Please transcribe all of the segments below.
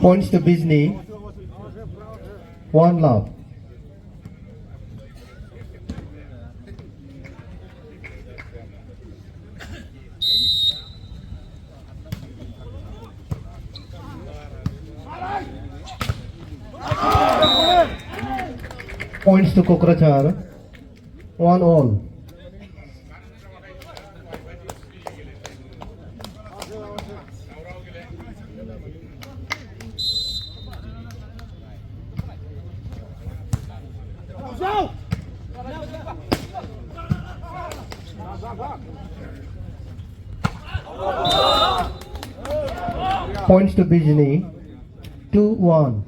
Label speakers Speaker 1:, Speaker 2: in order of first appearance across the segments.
Speaker 1: Points to Bizni. 1 love. Points to Kokrachar. 1 all. Points to Bizni. 2-1.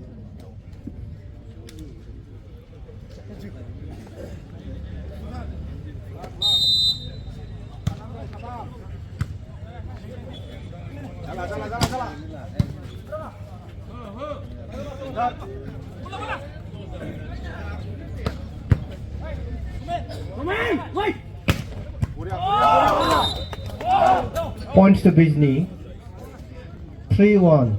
Speaker 1: Points to Bizni. 3-1.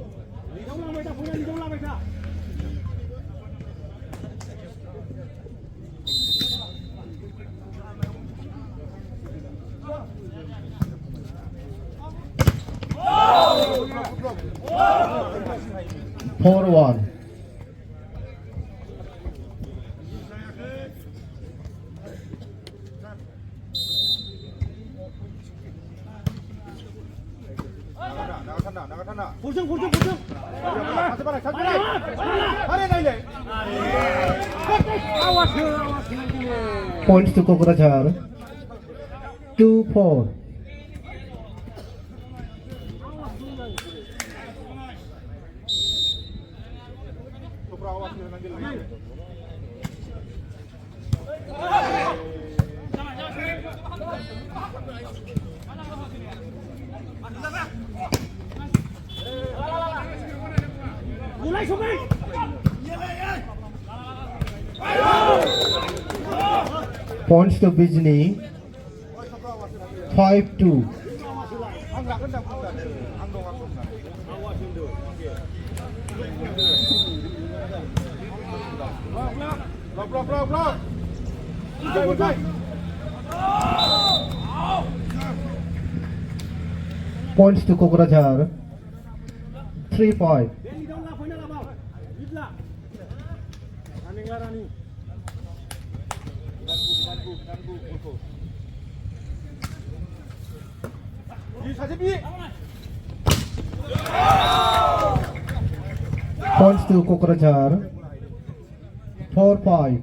Speaker 1: Four one. Points to Kokrachar. 2-4. Points to Bizni. 5-2. Points to Kokrachar. 3-5. Points to Kokrachar. 4-5.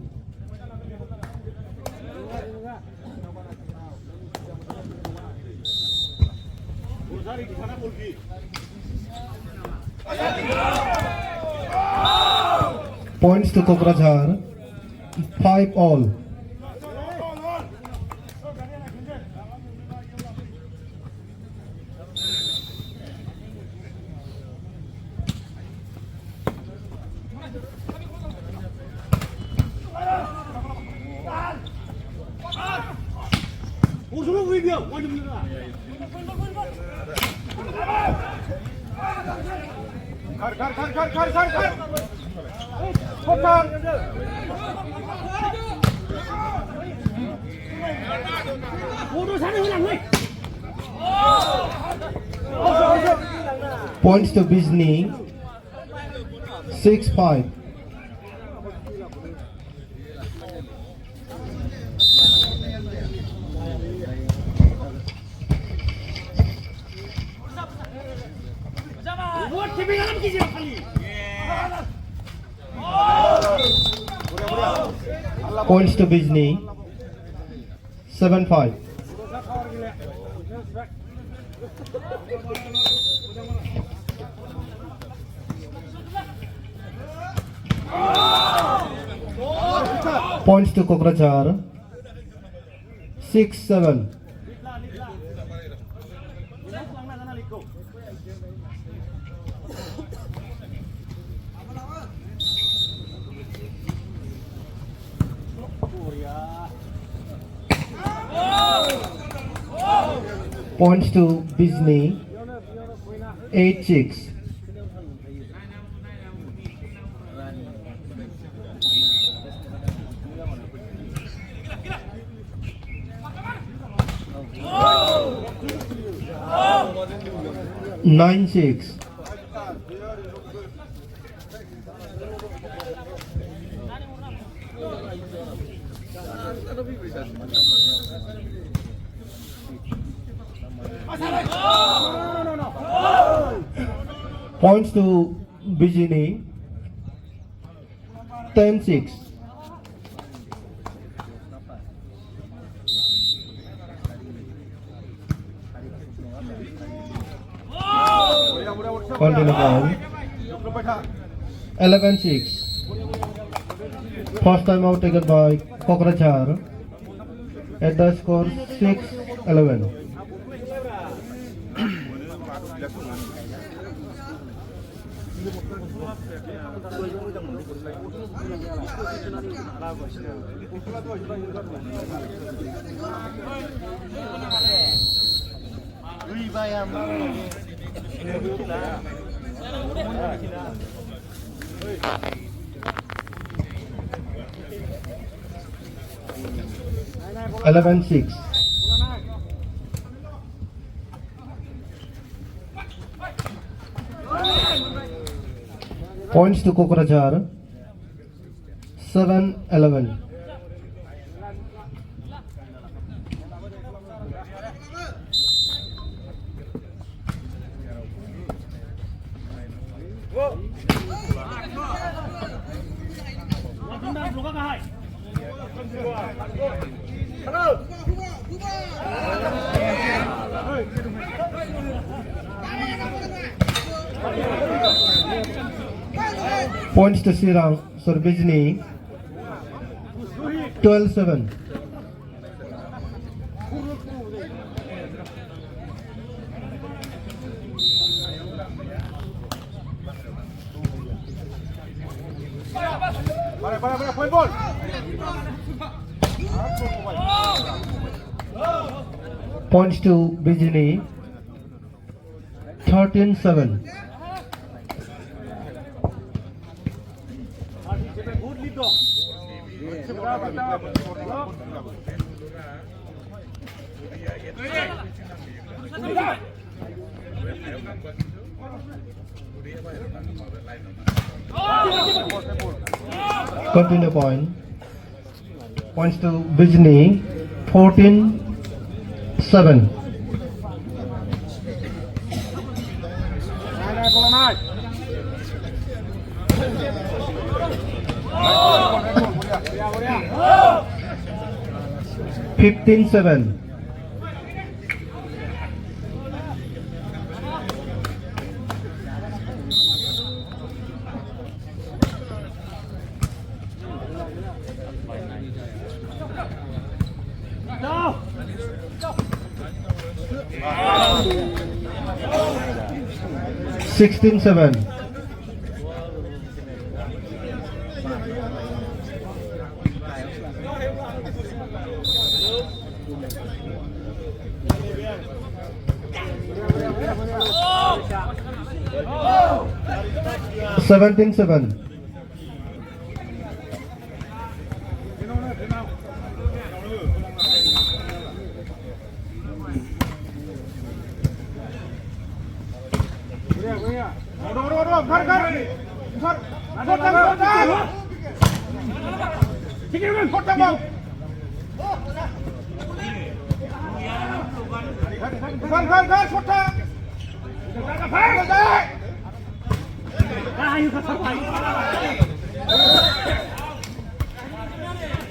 Speaker 1: Points to Kokrachar. 5 all. Points to Bizni. 6-5. Points to Bijni. 7-5. Points to Kokrajhar. 6-7. Points to Bijni. 8-6. Nine six. Points to Bijni. 10-6. Continue ball. 11-6. First time out taken by Kokrajhar at the score 6-11. Eleven six. Points to Kokrajhar. 7-11. Points to Bijni. 12-7.
Speaker 2: Point ball.
Speaker 1: Points to Bijni. 13-7. Continue point. Points to Bijni. 14-7. Fifteen seven. Sixteen seven. Seventeen seven.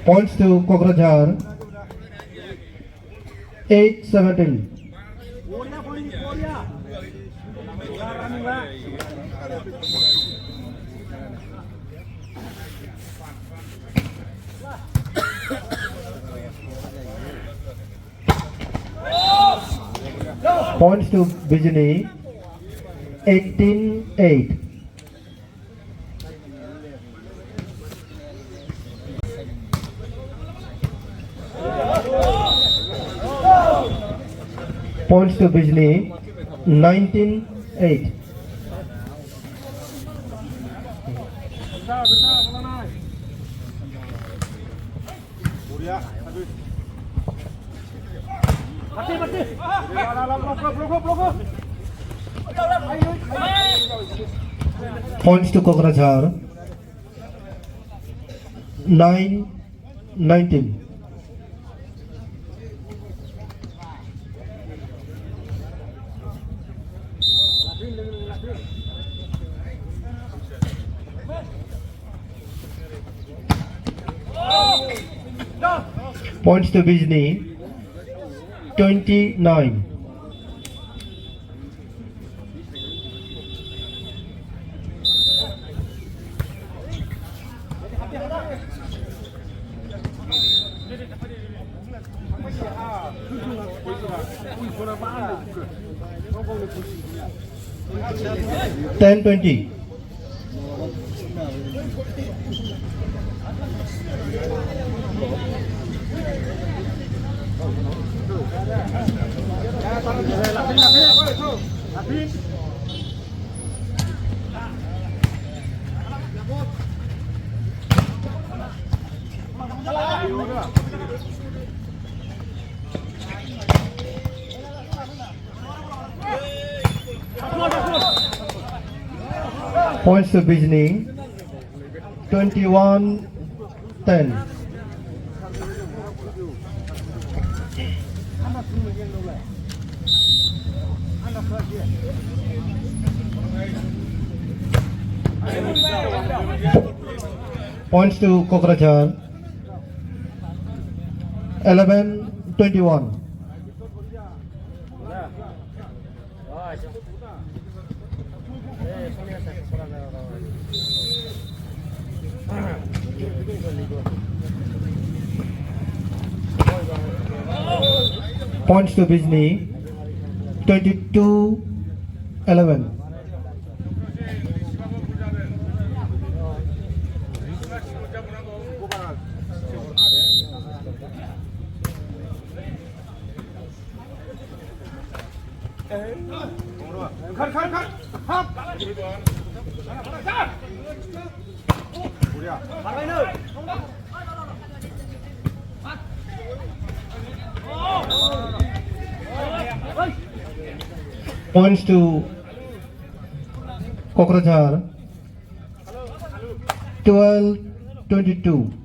Speaker 1: Points to Kokrajhar. 8-17. Points to Bijni. 18-8. Points to Bijni. 19-8. Points to Kokrajhar. 9-19. Points to Bijni. 29. Ten 20. Points to Bijni. 21-10. Points to Kokrajhar. 11-21. Points to Bijni. 22-11. Points to Kokrajhar. 12-22.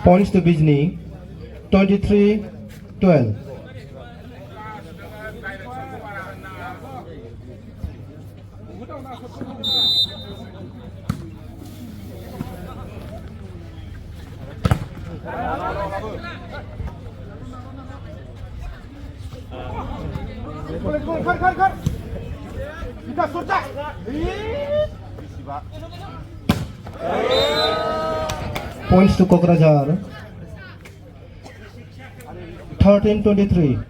Speaker 1: Points to Bijni. 23-12. Points to Kokrajhar. 13-23.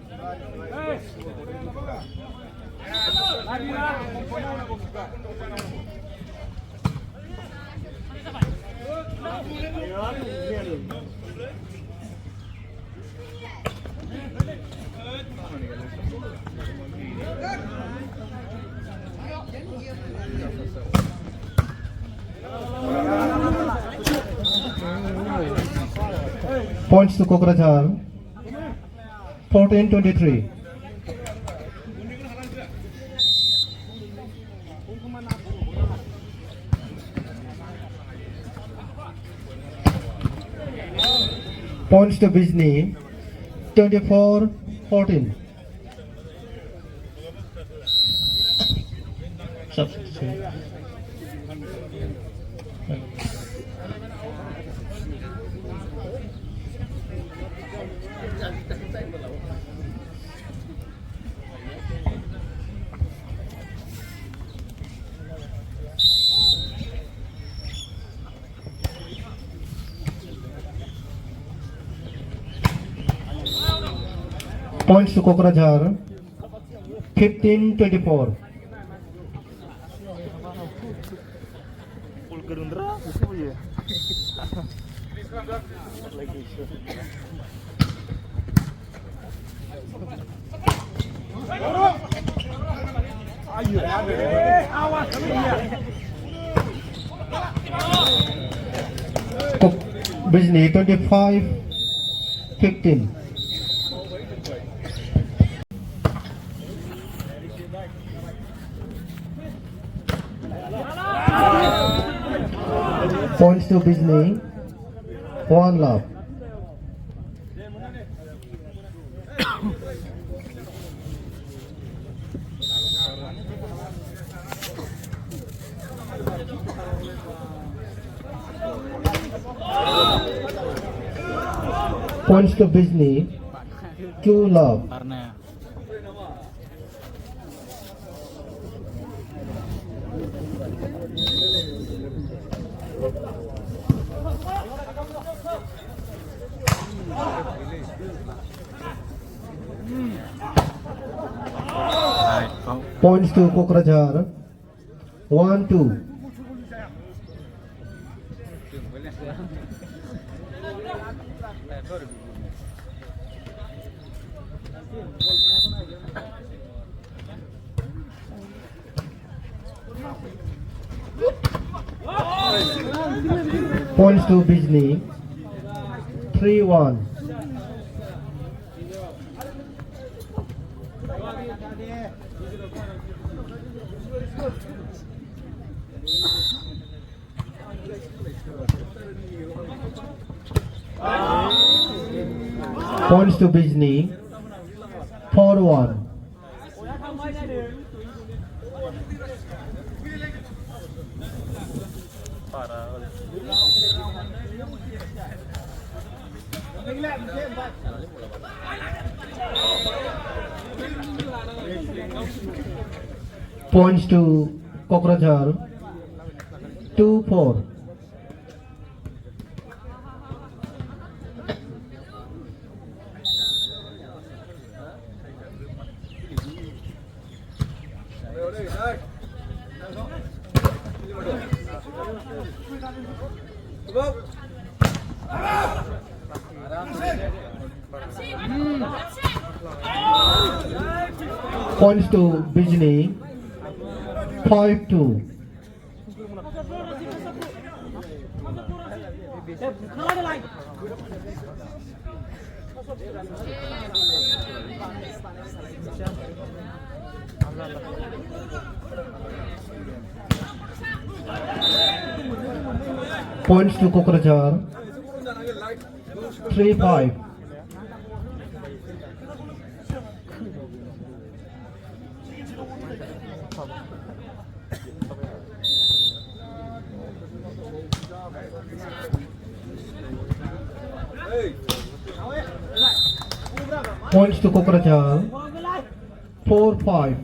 Speaker 1: Points to Kokrajhar. 14-23. Points to Bijni. 24-14. Substitute. Points to Kokrajhar. 15-24. Bijni 25-15. Points to Bijni. 1 love. Points to Bijni. 2 love. Points to Kokrajhar. 1-2. Points to Bijni. 3-1. Points to Bijni. 4-1. Points to Kokrajhar. 2-4. Points to Bijni. 5-2. Points to Kokrajhar. 3-5. Points to Kokrajhar. 4-5.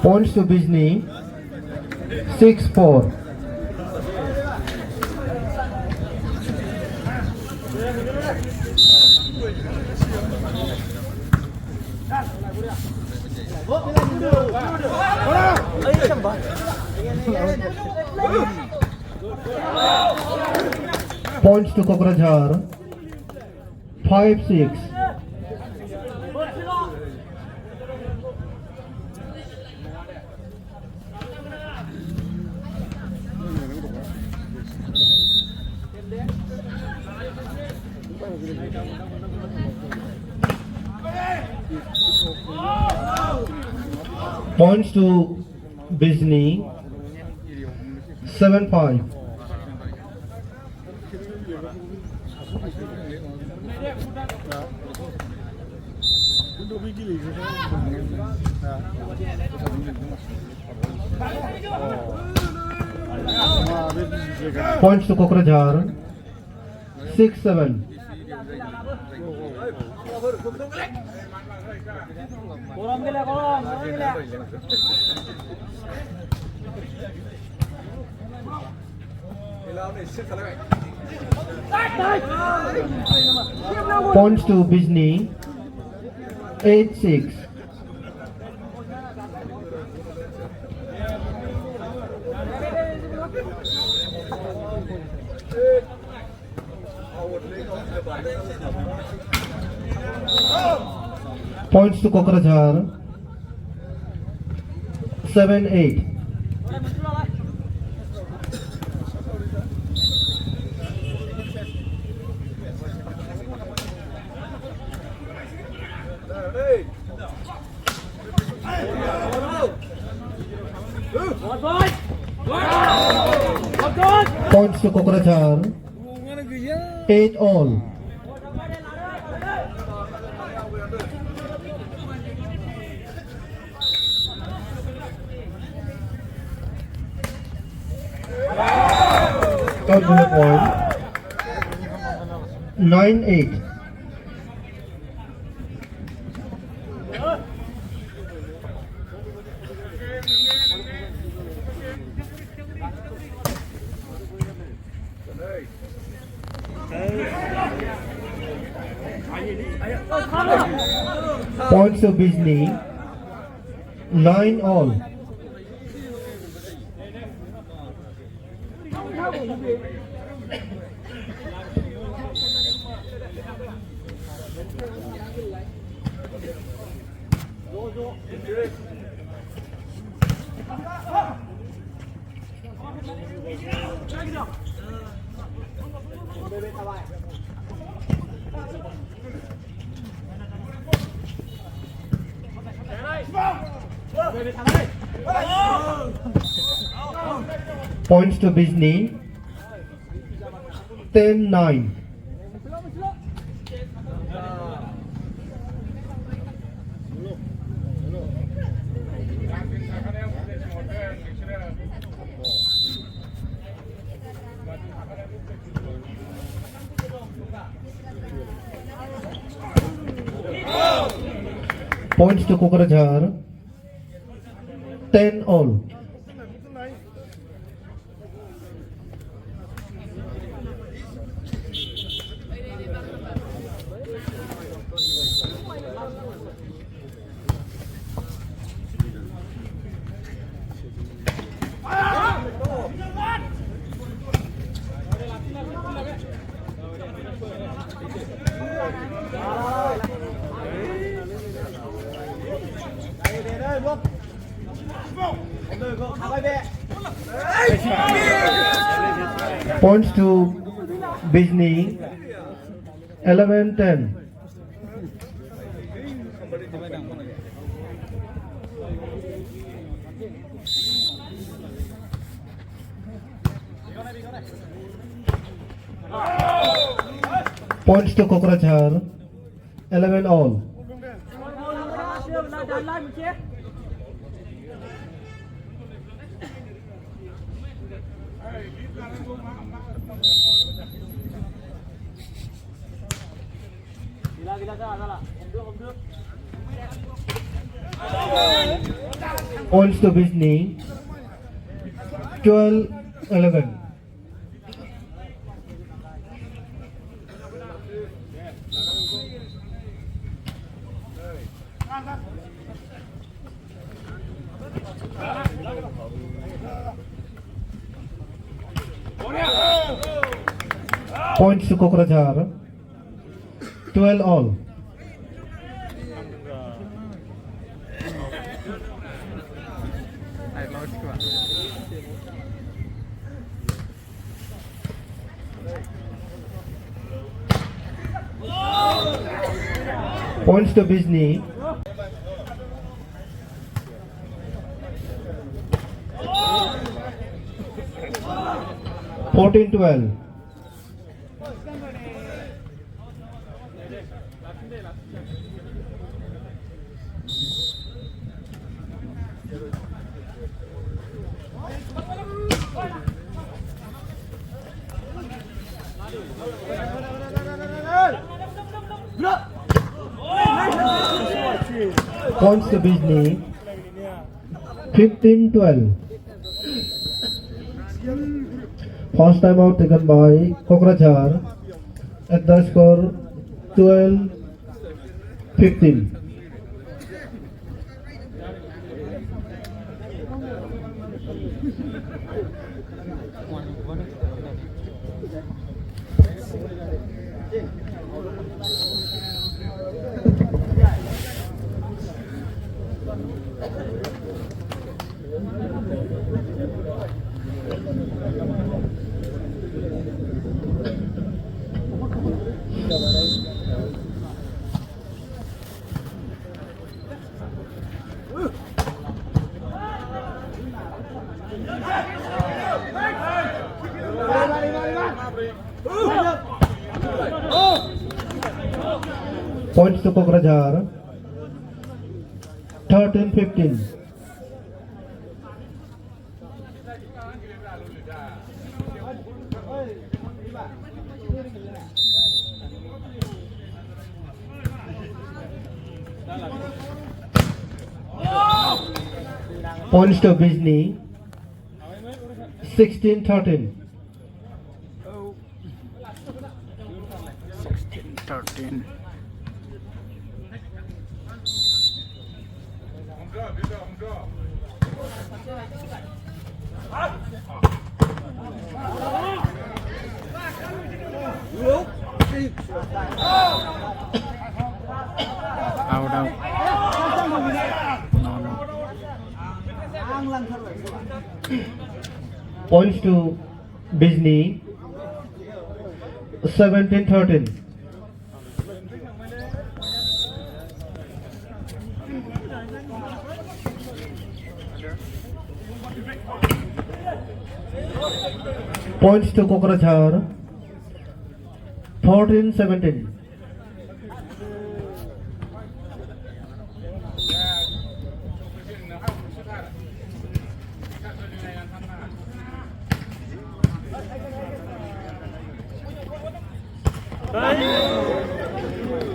Speaker 1: Points to Bijni. 6-4. Points to Kokrajhar. 5-6. Points to Bizni. 7-5. Points to Kokrajhar. 6-7. Points to Bizni. 8-6. Points to Kokrajhar. 7-8. Points to Kokrajhar. 8-all. Third bullet point. 9-8. Points to Bizni. 9-all. Points to Bizni. 10-9. Points to Kokrajhar. 10-all. Points to Bizni. 11-10. Points to Kokrajhar. 11-all. Points to Bizni. 12-11. Points to Kokrajhar. 12-all. Points to Bizni. 14-12. Points to Bijni. 15-12. First time out taken by Kokrajhar at the score 12-15. Points to Kokrajhar. 13-15. Points to Bijni. 16-13.
Speaker 2: 13. Out, out. No, no.
Speaker 1: Points to Bijni. 17-13. Points to Kokrajhar. 14-17.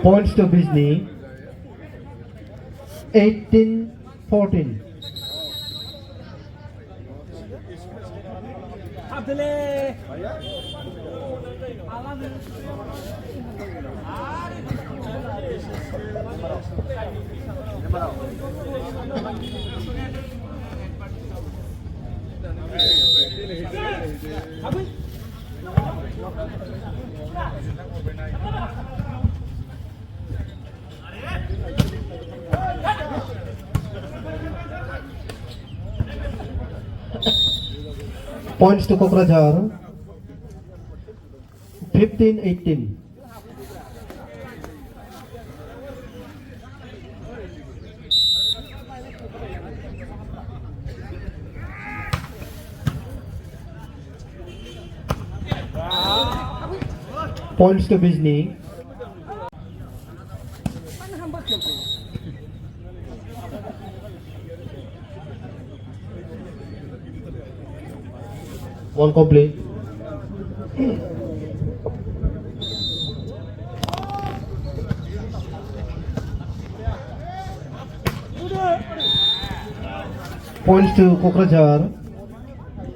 Speaker 1: Points to Bijni. 18-14. Points to Kokrajhar. 15-18. Points to Bijni. One complete. Points to Kokrajhar.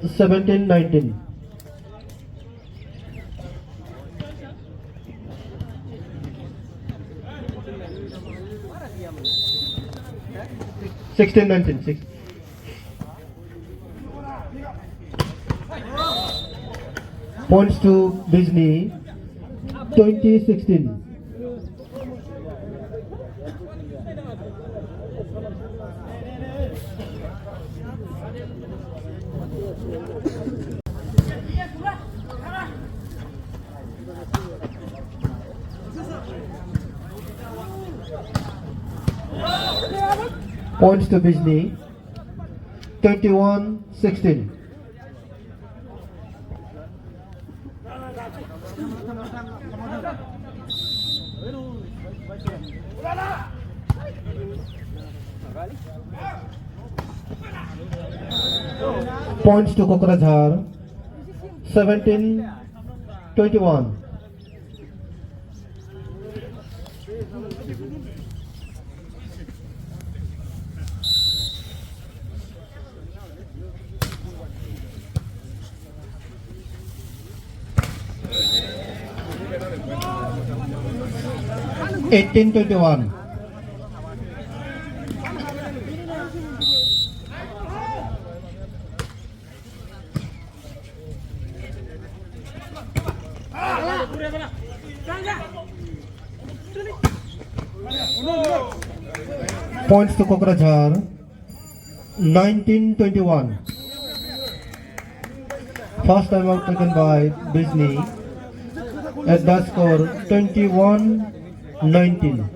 Speaker 1: 17-19. Sixteen, 19. Points to Bijni. 20-16. Points to Bijni. 21-16. Points to Kokrajhar. 17-21. Eighteen 21. Points to Kokrajhar. 19-21. First time out taken by Bizni at the score 21-19.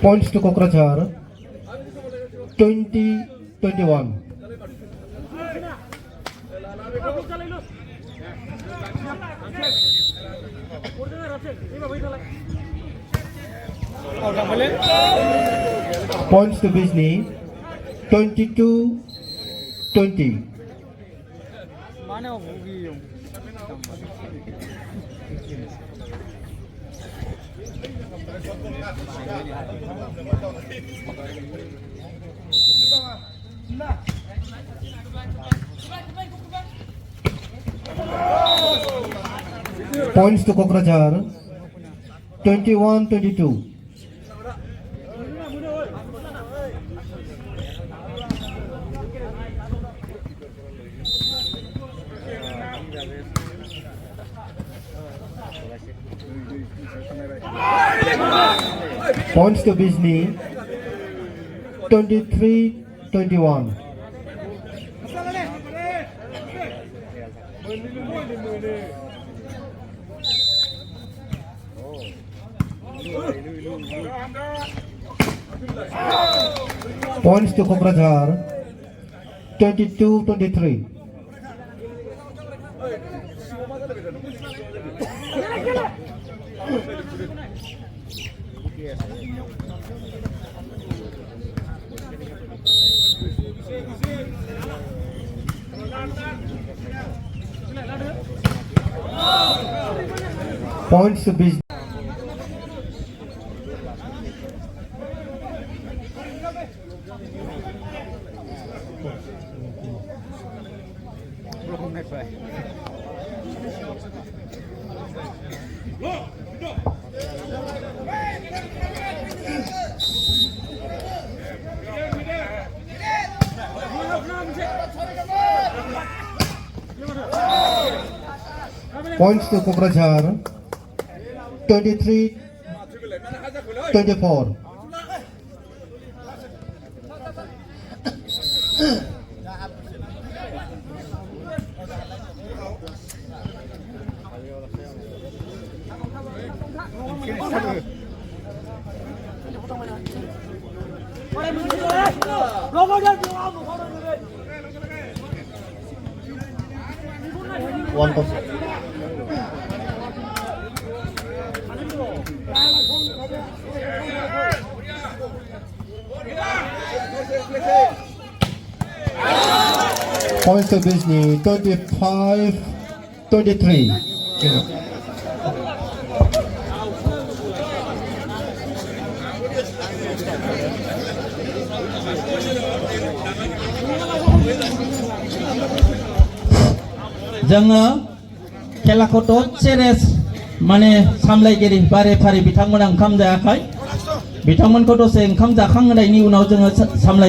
Speaker 1: Points to Kokrajhar. 20-21. Points to Bizni. 22-20. Points to Kokrajhar. 21-22. Points to Bizni. 23-21. Points to Kokrajhar. 22-23. Points to Bizni. Points to Kokrajhar. 23-24. One point. Points to Bizni. 25-23.
Speaker 3: जोङो खेलाखौ दसे rest माने सामलायगिरि बा referee बिथांमोना ओंखाम जायाखै बिथांमोनखौ दसे ओंखाम जाखांनायनि उनाव जोङो सामलाय